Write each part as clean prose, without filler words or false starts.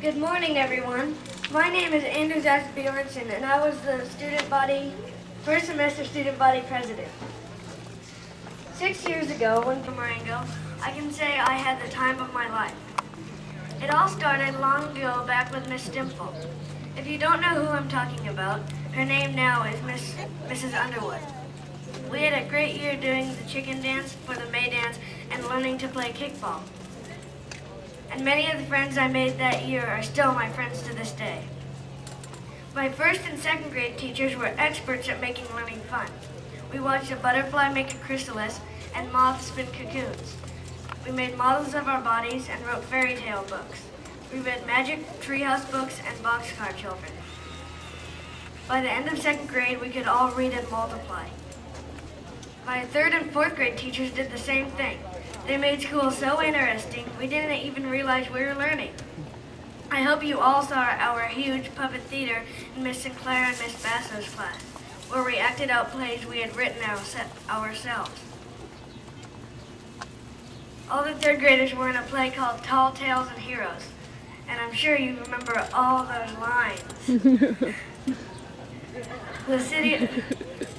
Good morning, everyone. My name is Andrew Zach Bjornson, and I was the first semester student body president. 6 years ago, when from Marengo, I can say I had the time of my life. It all started long ago back with Miss Stimple. If you don't know who I'm talking about, her name now is Mrs. Underwood. We had a great year doing the chicken dance for the May dance and learning to play kickball. And many of the friends I made that year are still my friends to this day. My first and second grade teachers were experts at making learning fun. We watched a butterfly make a chrysalis and moths spin cocoons. We made models of our bodies and wrote fairy tale books. We read magic treehouse books and boxcar children. By the end of second grade, we could all read and multiply. My third and fourth grade teachers did the same thing. They made school so interesting, we didn't even realize we were learning. I hope you all saw our huge puppet theater in Miss Sinclair and Miss Basso's class, where we acted out plays we had written ourselves. All the third graders were in a play called Tall Tales and Heroes, and I'm sure you remember all those lines.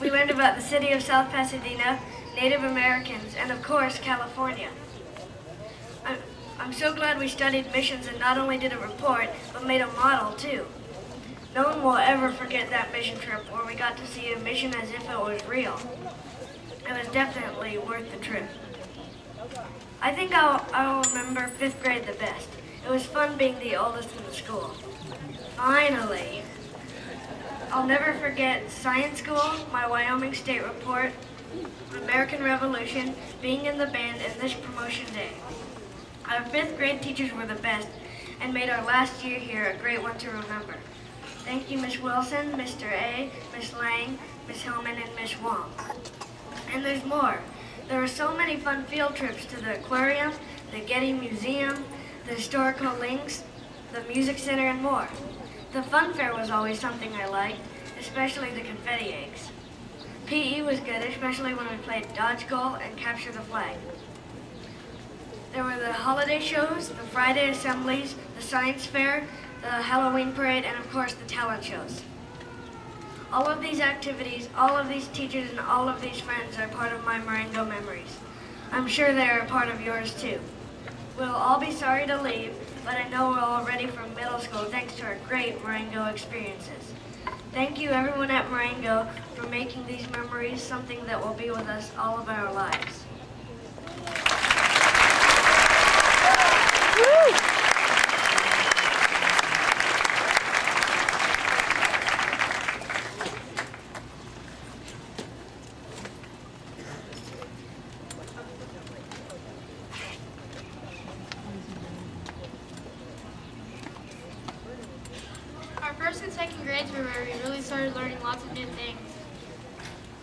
We learned about the city of South Pasadena, Native Americans, and of course, California. I'm so glad we studied missions and not only did a report, but made a model too. No one will ever forget that mission trip where we got to see a mission as if it was real. It was definitely worth the trip. I think I'll remember fifth grade the best. It was fun being the oldest in the school. Finally. I'll never forget science school, my Wyoming State report, American Revolution, being in the band, and this promotion day. Our fifth grade teachers were the best and made our last year here a great one to remember. Thank you, Miss Wilson, Mr. A, Miss Lang, Miss Hillman, and Miss Wong. And there's more. There were so many fun field trips to the aquarium, the Getty Museum, the historical links, the music center, and more. The fun fair was always something I liked, especially the confetti eggs. PE was good, especially when we played dodgeball and capture the flag. There were the holiday shows, the Friday assemblies, the science fair, the Halloween parade, and of course the talent shows. All of these activities, all of these teachers, and all of these friends are part of my Marengo memories. I'm sure they are a part of yours too. We'll all be sorry to leave, but I know we're all ready for middle school thanks to our great Marengo experiences. Thank you everyone at Marengo for making these memories something that will be with us all of our lives. Our first and second grades were where we really started learning lots of new things.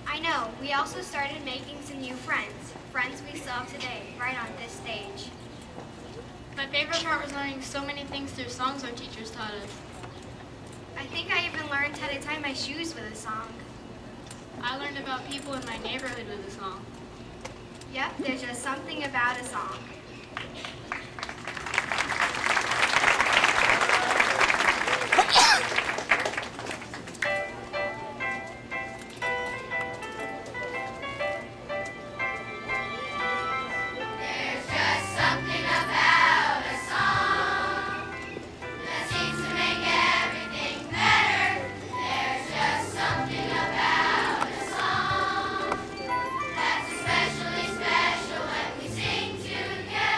I know. We also started making some new friends. Friends we still have today, right on this stage. My favorite part was learning so many things through songs our teachers taught us. I think I even learned how to tie my shoes with a song. I learned about people in my neighborhood with a song. Yep, there's just something about a song. Especially special when we sing together.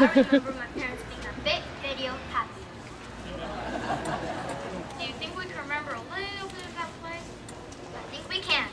I remember my parents being a bit video happy. Do you think we can remember a little bit of that play? I think we can.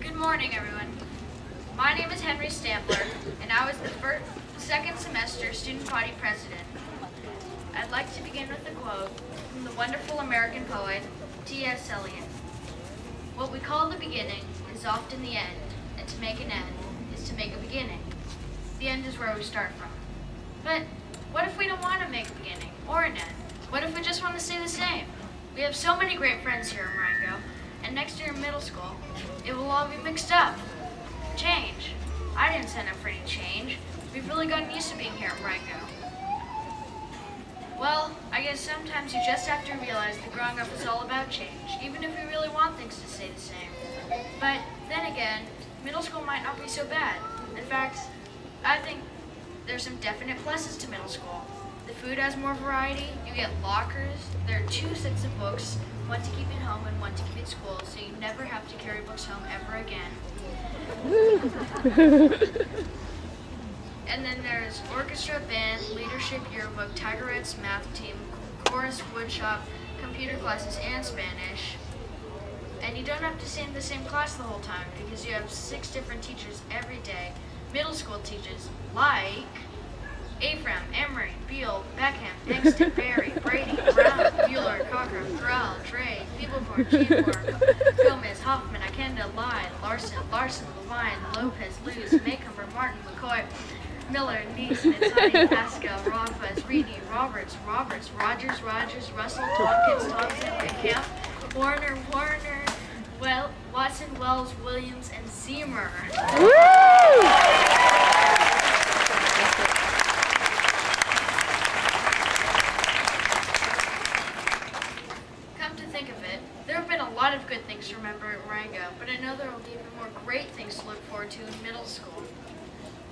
Good morning, everyone. My name is Henry Stampler, and I was the second semester student body president. I'd like to begin with a quote from the wonderful American poet, T.S. Eliot. What we call the beginning is often the end, and to make an end is to make a beginning. The end is where we start from. But what if we don't want to make a beginning or an end? What if we just want to stay the same? We have so many great friends here in Marengo, and next year in middle school, it will all be mixed up. Change. I didn't sign up for any change. We've really gotten used to being here at Marengo. Well, I guess sometimes you just have to realize that growing up is all about change, even if we really want things to stay the same. But then again, middle school might not be so bad. In fact, I think there's some definite pluses to middle school. The food has more variety, you get lockers, there are 2 sets of books, one to keep at home and one to keep at school, so you never have to carry books home ever again. And then there's orchestra, band, leadership, yearbook, Tigerettes, math team, chorus, woodshop, computer classes, and Spanish. And you don't have to stay in the same class the whole time because you have 6 different teachers every day. Middle school teachers like Ephraim, Emery, Beal, Beckham, Engston, Barry, Brady, Brown, Mueller, Cochran, Corral, Dre, Beeblecorn, Cheeseborn, Gomez, Hoffman, Akenda, Lyon, Larson, Levine, Lopez, Luz, Maycomber, Martin, McCoy, Miller, Neeson, Itani, Pascal, Rothfuss, Reedy, Roberts, Rogers, Russell, Tompkins, Thompson, Camp, Warner, Watson, Wells, Williams, and Zemer. Come to think of it, there have been a lot of good things to remember at Marengo, but I know there will be even more great things to look forward to in middle school.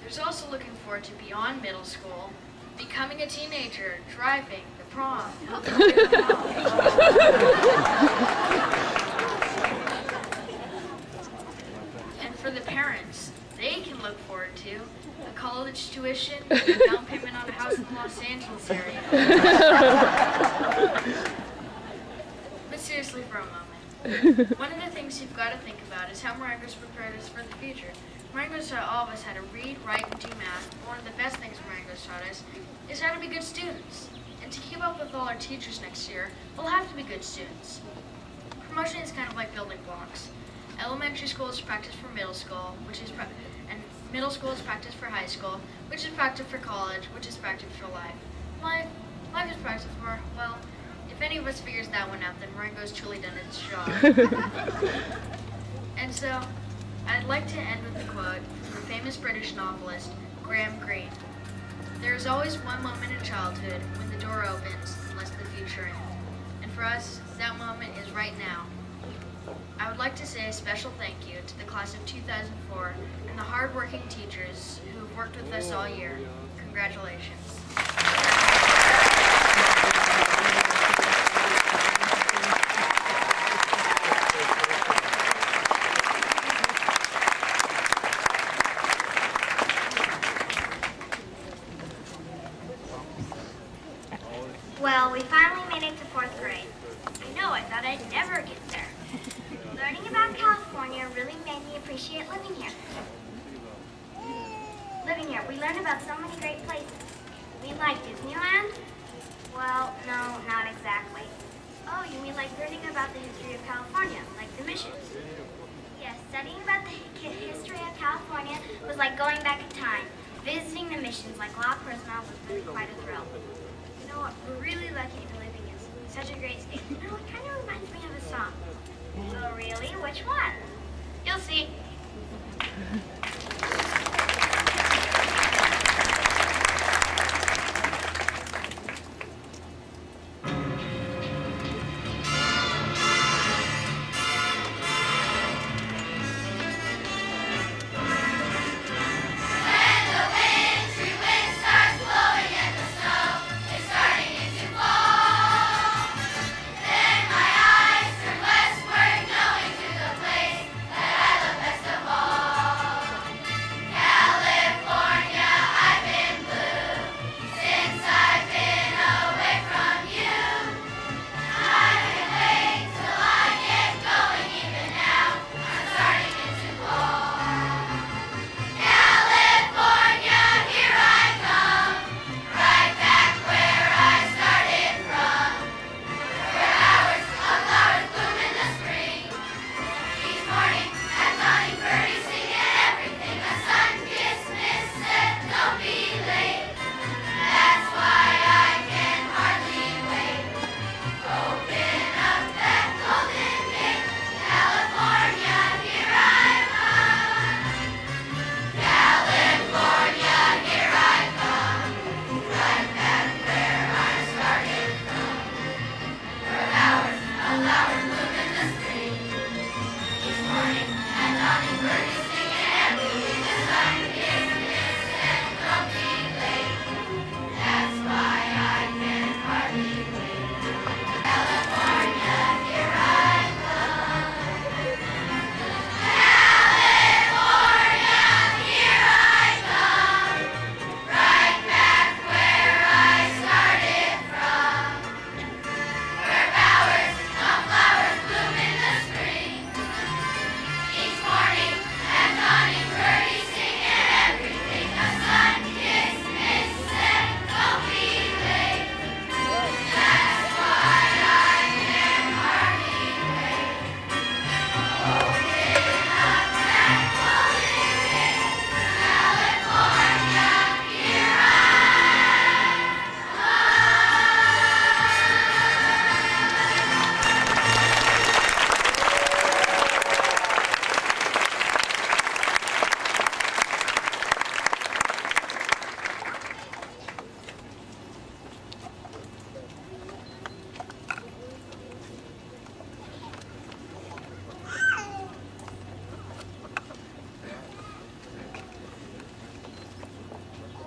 There's also looking forward to beyond middle school, becoming a teenager, driving, the prom, helping with the And for the parents, they can look forward to a college tuition, and a down payment on a house in the Los Angeles area. But seriously for a moment, one of the things you've got to think about is how Marengo's prepared us for the future. Marengo's taught all of us how to read, write, and do math. One of the best things Marengo's taught us is how to be good students. And to keep up with all our teachers next year, we'll have to be good students. Promotion is kind of like building blocks. Elementary school is practice for middle school, and middle school is practice for high school, which is practice for college, which is practice for life. Life is practice for, well, if any of us figures that one out, then Marengo's truly done its job. And so, I'd like to end with a quote from a famous British novelist, Graham Greene. There is always one moment in childhood when the door opens and lets the future in. And for us, that moment is right now. I would like to say a special thank you to the class of 2004 and the hard-working teachers who have worked with us all year. Congratulations. Well, we finally made it to 4th grade. I know, I thought I'd never get there. Learning about California really made me appreciate living here. We learned about so many great places. We like Disneyland? Well, no, not exactly. Oh, you mean like learning about the history of California, like the missions? Yes, studying about the history of California was like going back in time. Visiting the missions like La Prisma was really quite a thrill. You know what? We're really lucky to be living in such a great state. You know, it kind of reminds me of a song. Oh, really? Which one? You'll see.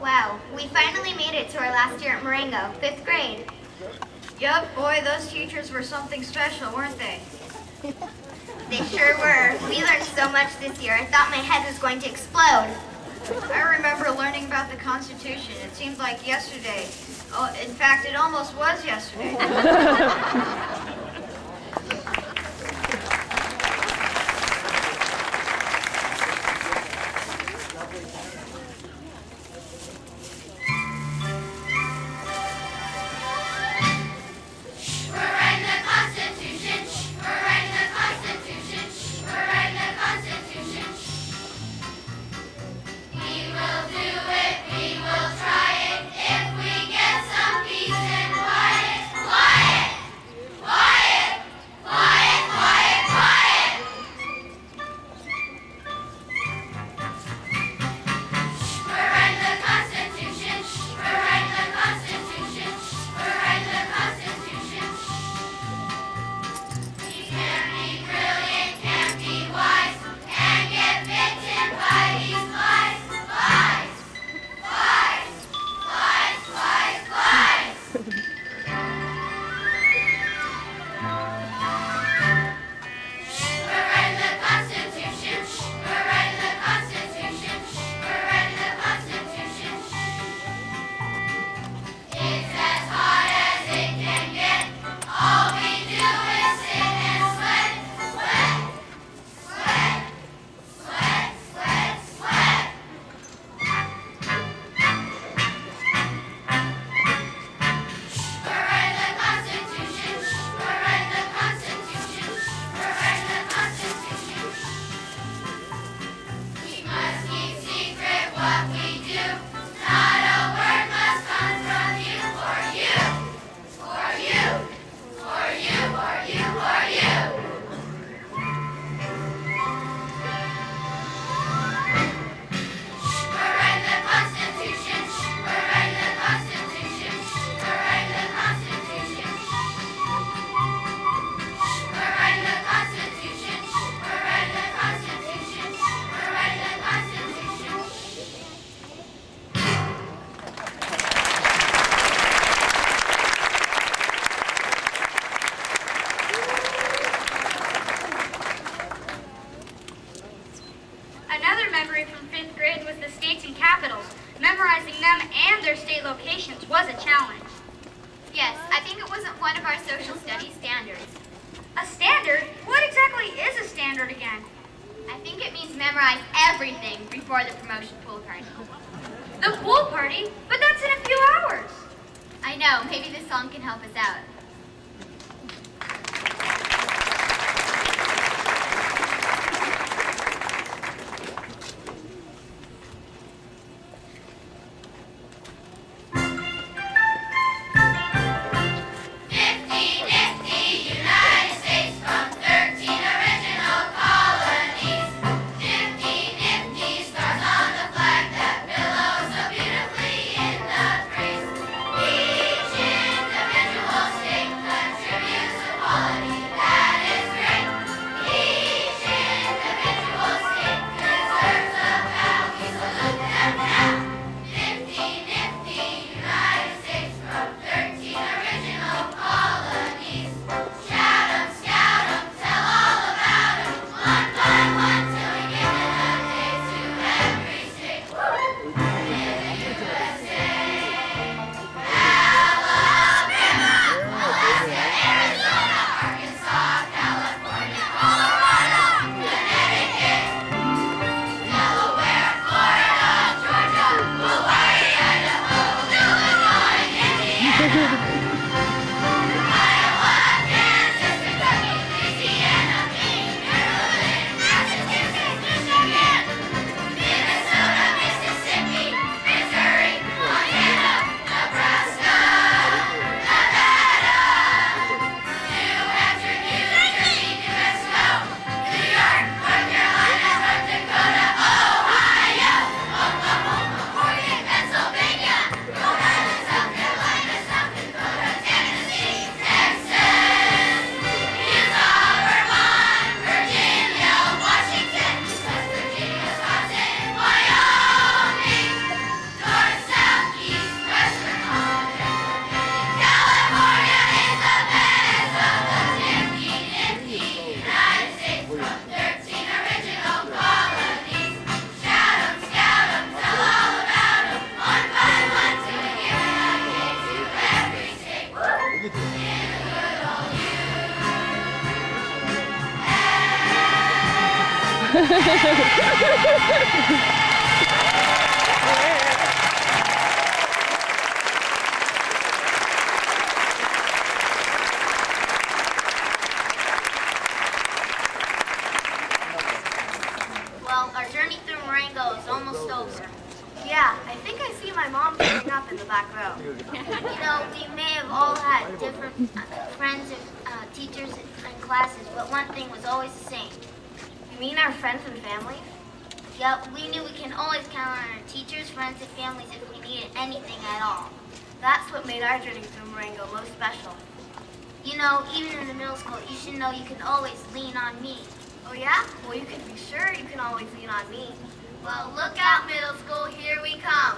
Wow, we finally made it to our last year at Marengo, 5th grade. Yup, boy, those teachers were something special, weren't they? They sure were. We learned so much this year, I thought my head was going to explode. I remember learning about the Constitution. It seemed like yesterday. Oh, in fact, it almost was yesterday. one of our social studies standards. A standard? What exactly is a standard again? I think it means memorize everything before the promotion pool party. The pool party? But that's in a few hours. I know, maybe this song can help us out. Well, our journey through Marengo is almost over. Yeah, I think I see my mom sitting up in the back row. You know, we may have all had different friends and teachers and classes, but one thing was always the same. You mean our friends and families? Yep, we knew we can always count on our teachers, friends, and families if we needed anything at all. That's what made our journey through Marengo most special. You know, even in the middle school, you should know you can always lean on me. Oh yeah? Well, you can be sure you can always lean on me. Well, look out, middle school, here we come.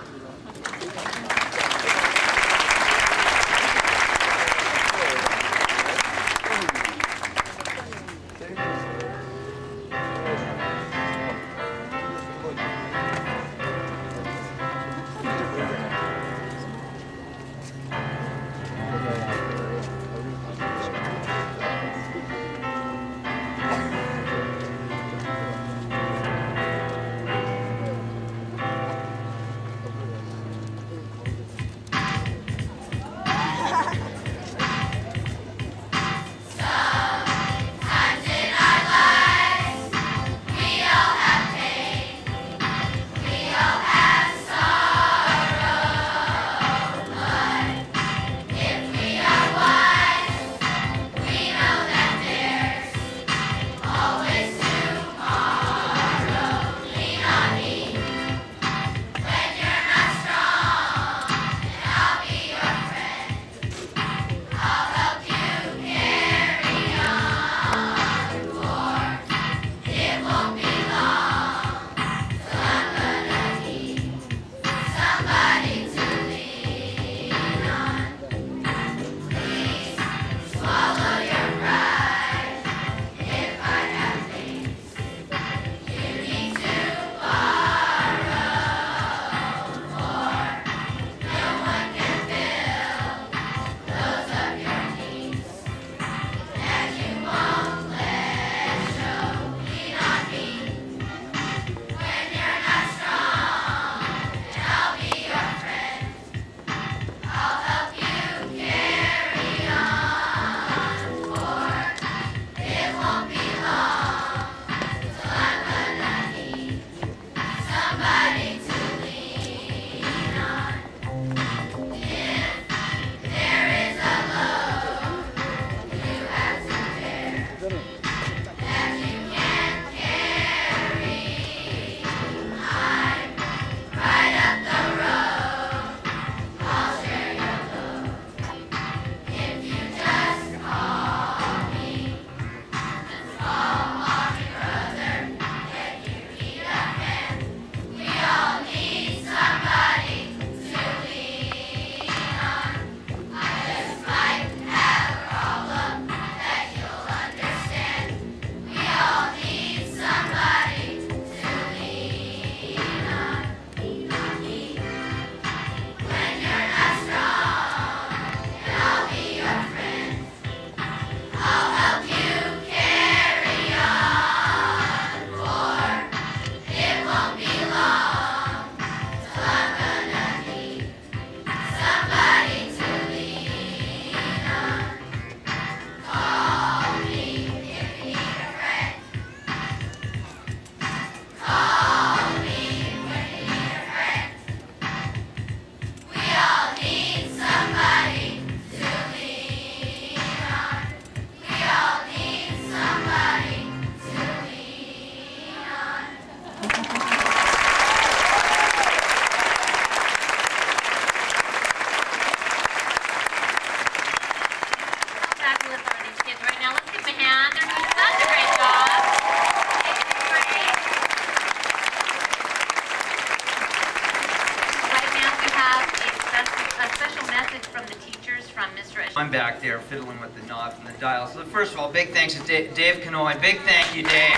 there fiddling with the knobs and the dials. So first of all, big thanks to Dave Canoy. Big thank you, Dave.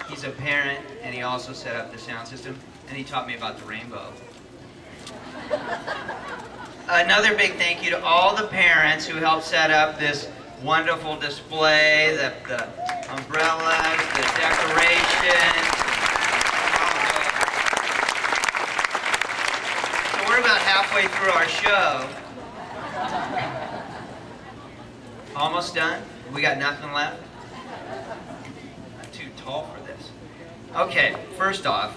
He's a parent, and he also set up the sound system, and he taught me about the rainbow. Another big thank you to all the parents who helped set up this wonderful display, the umbrellas, the decorations. So we're about halfway through our show. Almost done? We got nothing left? I'm too tall for this. Okay, first off,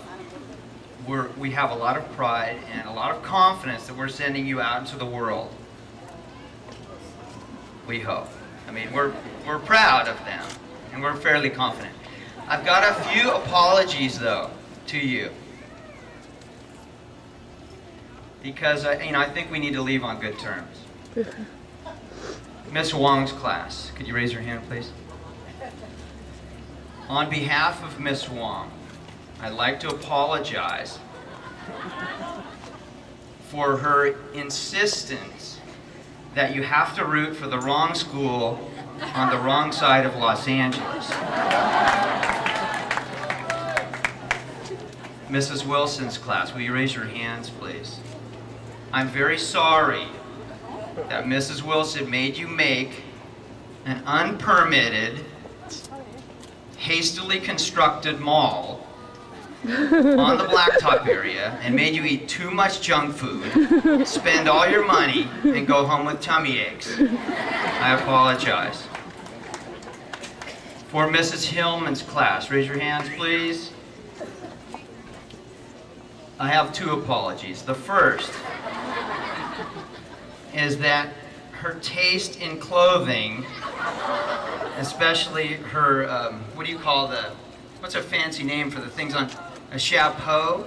we have a lot of pride and a lot of confidence that we're sending you out into the world. We hope. I mean, we're proud of them, and we're fairly confident. I've got a few apologies, though, to you. Because, I think we need to leave on good terms. Miss Wong's class, could you raise your hand, please? On behalf of Miss Wong, I'd like to apologize for her insistence that you have to root for the wrong school on the wrong side of Los Angeles. Mrs. Wilson's class, will you raise your hands, please? I'm very sorry that Mrs. Wilson made you make an unpermitted, hastily constructed mall on the blacktop area and made you eat too much junk food, spend all your money, and go home with tummy aches. I apologize. For Mrs. Hillman's class, raise your hands, please. I have two apologies. The first is that her taste in clothing, especially her, what do you call what's a fancy name for the things on a chapeau?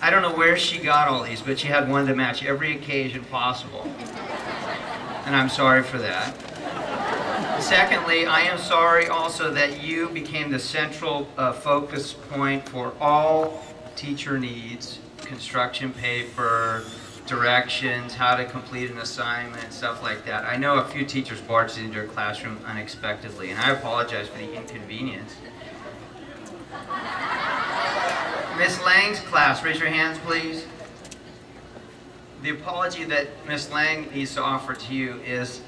I don't know where she got all these, but she had one to match every occasion possible. And I'm sorry for that. Secondly, I am sorry also that you became the central focus point for all teacher needs, construction paper, directions, how to complete an assignment, stuff like that. I know a few teachers barged into your classroom unexpectedly, and I apologize for the inconvenience. Miss Lang's class, raise your hands, please. The apology that Miss Lang needs to offer to you is,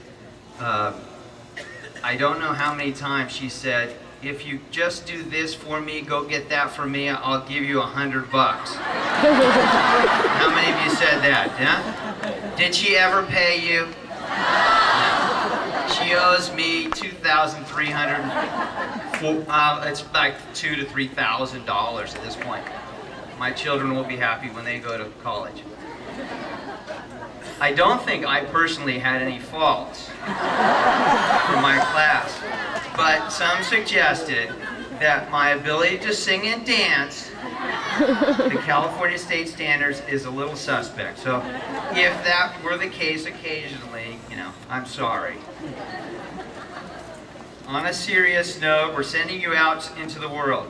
I don't know how many times she said, if you just do this for me, go get that for me, I'll give you $100. How many of you said that, yeah? Did she ever pay you? She owes me $2,300, it's like $2,000 to $3,000 at this point. My children will be happy when they go to college. I don't think I personally had any faults for my class, but some suggested that my ability to sing and dance the California state standards is a little suspect. So if that were the case occasionally, I'm sorry. On a serious note, we're sending you out into the world.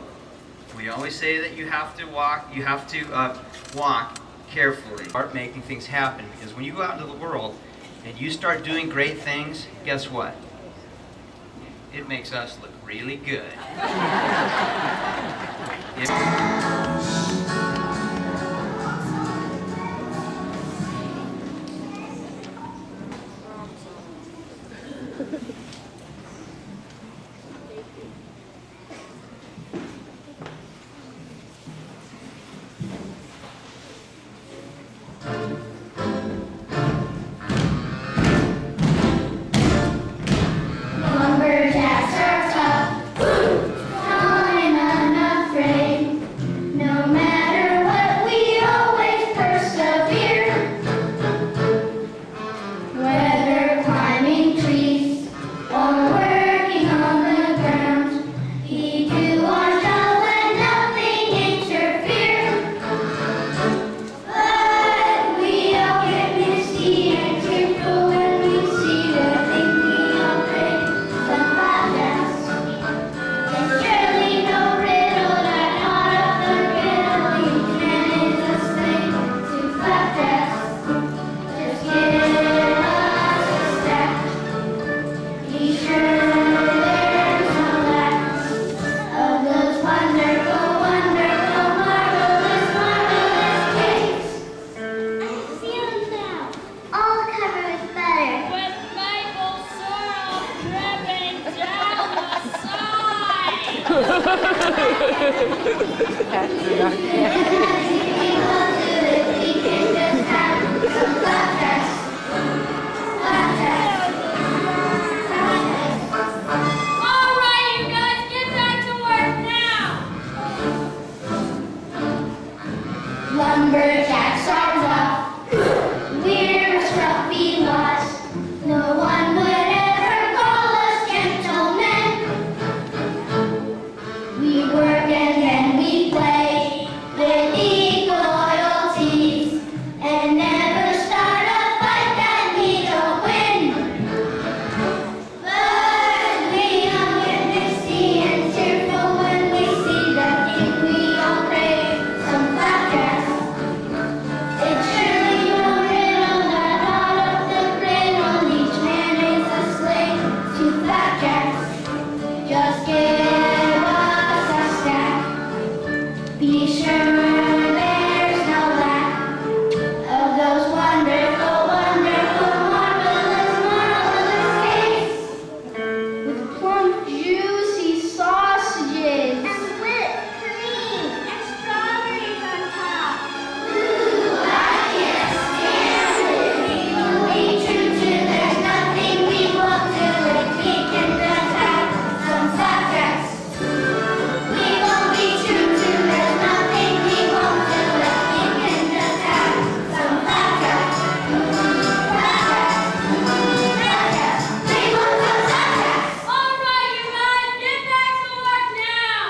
We always say that you have to walk carefully, start making things happen, because when you go out into the world and you start doing great things, guess what? It makes us look really good. Lumberjacks are tough, strong and unafraid. No matter what, we always persevere. Whether climbing trees or working on the ground, we do our job and nothing interferes. But we Jack starts off. We're a scruffy lot. No one would ever call us gentlemen. We work and then we play with equal loyalties and never start a fight that we don't win. But we young and misty and cheerful when we see them, think we all crave some flapjacks. It's surely no riddle that out of the cradle each man is a slave to flapjacks. Just give us a stack. Be sure there's no lack of those wonderful, wonderful, marvelous, marvelous cakes with plump, juicy sausages and whipped cream and strawberries on top. Ooh, I can't stand it. We will be true to there's nothing we won't do if we can just have some flapjacks. We won't be true to there's nothing we won't do if we can just have some flapjacks. Flapjacks, flapjacks, we want some flapjacks. All right, you guys, get back to work now.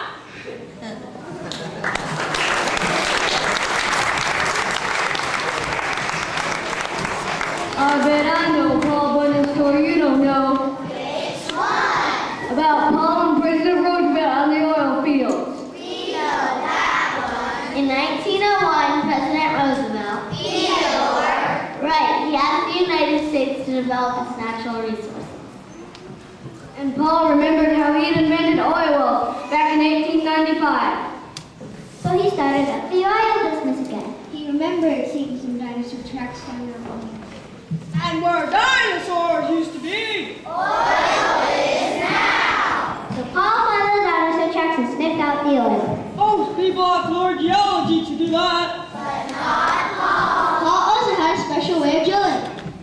I bet I know Paul, but a story you don't know. Which one? About Paul and President Roosevelt on the oil fields. We know that one. In 1901, President Roosevelt, Theodore. right, he asked the United States to develop its natural resources. And Paul remembered how he had invented oil wells back in 1895. So he started up the oil business again. He remembered seeing some dinosaur tracks down the road. And where dinosaurs used to be! So Paul found the dinosaur tracks and sniffed out the oil. Most people have learned geology to do that. Paul also had a special way of drilling.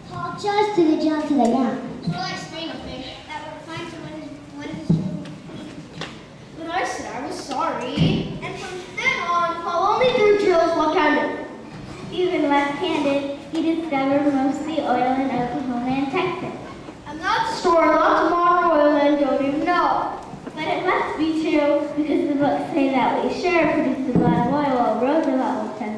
Paul just did the drill to the ground. It's like string of fish that were fine to when it's drilling. But I said I was sorry. And from then on, Paul only threw drills left-handed. Even left-handed, he discovered most of the oil in Oklahoma and Texas. And that's a story lots of modern oilmen don't even know. But it must be true because the books say that we sure produced a lot of oil while Roosevelt was president.